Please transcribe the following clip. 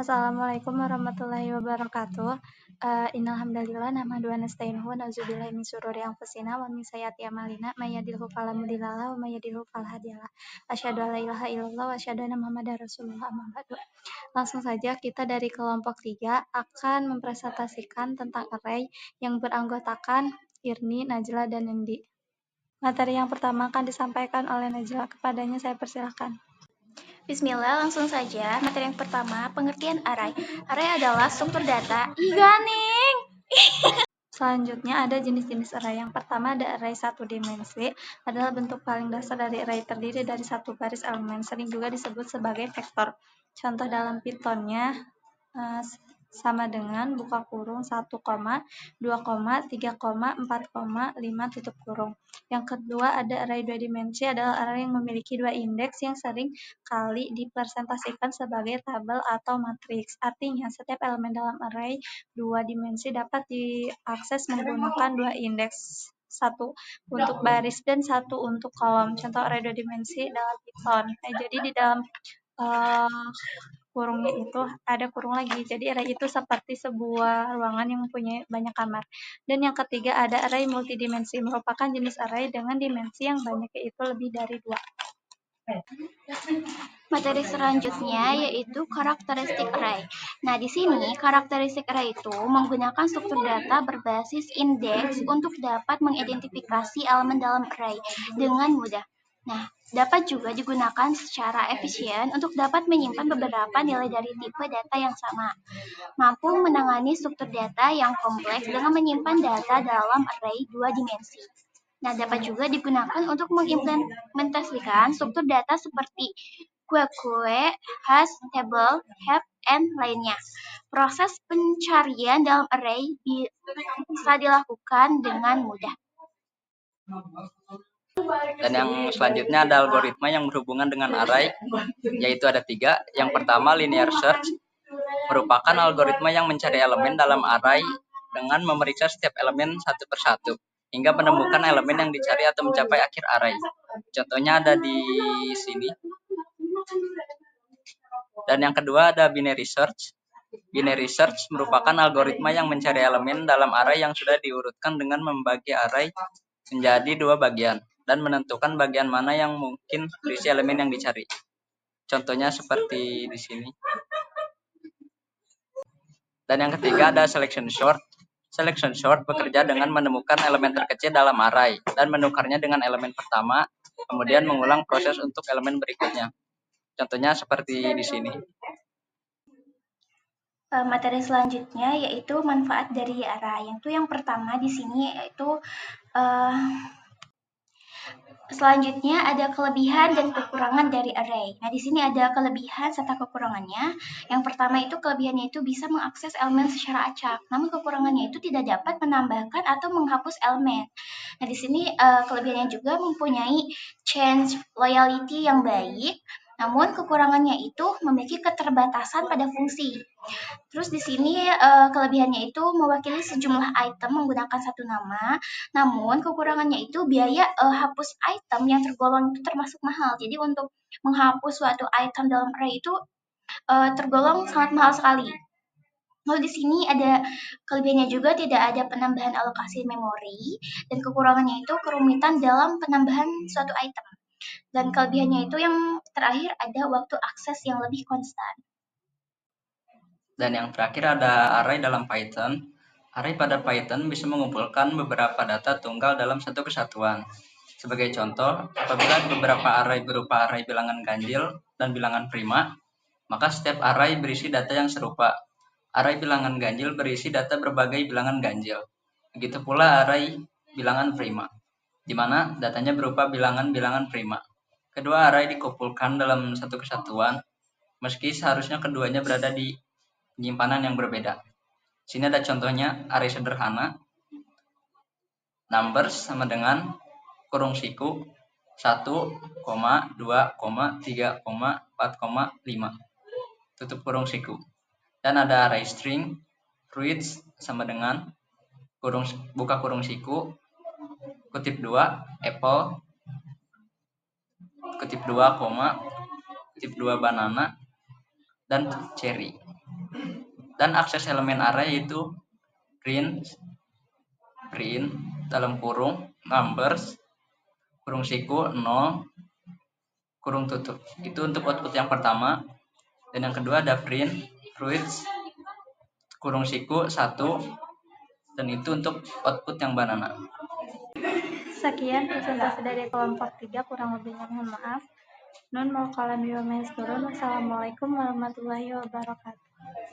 Assalamualaikum warahmatullahi wabarakatuh. Innal hamdalillah nahmaduhu wa nasta'inuhu wa na'udzubillahi min syururi anfusina wa min sayyiati a'malina may yahdihillahu fala mudhillalah wa may yudhlil fala hadiyalah. Asyhadu an la ilaha illallah wa asyhadu anna Muhammadar Rasulullah amma ba'du. Langsung saja kita dari kelompok 3 akan mempresentasikan tentang array yang beranggotakan Irni, Najla, dan Nendi. Materi yang pertama akan disampaikan oleh Najla. Kepadanya saya persilahkan. Bismillah, langsung saja. Materi yang pertama, pengertian array. Array adalah struktur data. Ih, ganing! Selanjutnya ada jenis-jenis array. Yang pertama ada array satu dimensi, adalah bentuk paling dasar dari array, terdiri dari satu baris elemen, sering juga disebut sebagai vektor. Contoh dalam Python-nya sama dengan buka kurung 1, 2, 3, 4, 5 tutup kurung. Yang kedua ada array dua dimensi, adalah array yang memiliki dua indeks yang sering kali dipresentasikan sebagai tabel atau matriks. Artinya setiap elemen dalam array dua dimensi dapat diakses menggunakan dua indeks, satu untuk baris dan satu untuk kolom. Contoh array dua dimensi dalam Python. Jadi di dalam kurungnya itu ada kurung lagi. Jadi array itu seperti sebuah ruangan yang mempunyai banyak kamar. Dan yang ketiga ada array multidimensi, merupakan jenis array dengan dimensi yang banyak, yaitu lebih dari 2. Materi selanjutnya yaitu karakteristik array. Nah, di sini karakteristik array itu menggunakan struktur data berbasis indeks untuk dapat mengidentifikasi elemen dalam array dengan mudah. Nah, dapat juga digunakan secara efisien untuk dapat menyimpan beberapa nilai dari tipe data yang sama. Mampu menangani struktur data yang kompleks dengan menyimpan data dalam array dua dimensi. Nah, dapat juga digunakan untuk mengimplementasikan struktur data seperti kue, hash, table, heap, and lainnya. Proses pencarian dalam array bisa dilakukan dengan mudah. Dan yang selanjutnya ada algoritma yang berhubungan dengan array, yaitu ada 3. Yang pertama linear search, merupakan algoritma yang mencari elemen dalam array dengan memeriksa setiap elemen satu persatu, hingga menemukan elemen yang dicari atau mencapai akhir array. Contohnya ada di sini. Dan yang kedua ada binary search. Binary search merupakan algoritma yang mencari elemen dalam array yang sudah diurutkan dengan membagi array menjadi 2 bagian dan menentukan bagian mana yang mungkin berisi elemen yang dicari. Contohnya seperti di sini. Dan yang ketiga ada selection sort. Selection sort bekerja dengan menemukan elemen terkecil dalam array dan menukarnya dengan elemen pertama, kemudian mengulang proses untuk elemen berikutnya. Contohnya seperti di sini. Materi selanjutnya yaitu manfaat dari array. Yang pertama di sini yaitu selanjutnya ada kelebihan dan kekurangan dari array. Nah, di sini ada kelebihan serta kekurangannya. Yang pertama itu kelebihannya itu bisa mengakses elemen secara acak. Namun kekurangannya itu tidak dapat menambahkan atau menghapus elemen. Nah, di sini kelebihannya juga mempunyai change loyalty yang baik. Namun kekurangannya itu memiliki keterbatasan pada fungsi. Terus di sini kelebihannya itu mewakili sejumlah item menggunakan satu nama, namun kekurangannya itu biaya hapus item yang tergolong itu termasuk mahal. Jadi untuk menghapus suatu item dalam array itu tergolong sangat mahal sekali. Lalu di sini ada kelebihannya juga tidak ada penambahan alokasi memori, dan kekurangannya itu kerumitan dalam penambahan suatu item. Dan kelebihannya itu yang terakhir ada waktu akses yang lebih konstan. Dan yang terakhir ada array dalam Python. Array pada Python bisa mengumpulkan beberapa data tunggal dalam satu kesatuan. Sebagai contoh, apabila beberapa array berupa array bilangan ganjil dan bilangan prima, maka setiap array berisi data yang serupa. Array bilangan ganjil berisi data berbagai bilangan ganjil. Begitu pula array bilangan prima, di mana datanya berupa bilangan-bilangan prima. Kedua array dikumpulkan dalam satu kesatuan, meski seharusnya keduanya berada di penyimpanan yang berbeda. Sini ada contohnya array sederhana. Numbers sama dengan kurung siku 1, 2, 3, 4, 5. Tutup kurung siku. Dan ada array string. Fruits sama dengan buka kurung siku, kutip 2, apple, kutip 2, kutip 2 banana, dan cherry. Dan akses elemen array yaitu print dalam kurung numbers kurung siku 0 kurung tutup. Itu untuk output yang pertama. Dan yang kedua ada print fruits kurung siku 1, dan itu untuk output yang banana. Sekian presentasi dari kelompok 3, kurang lebihnya mohon maaf. Nun mau kalam yaskurun. Wassalamualaikum warahmatullahi wabarakatuh.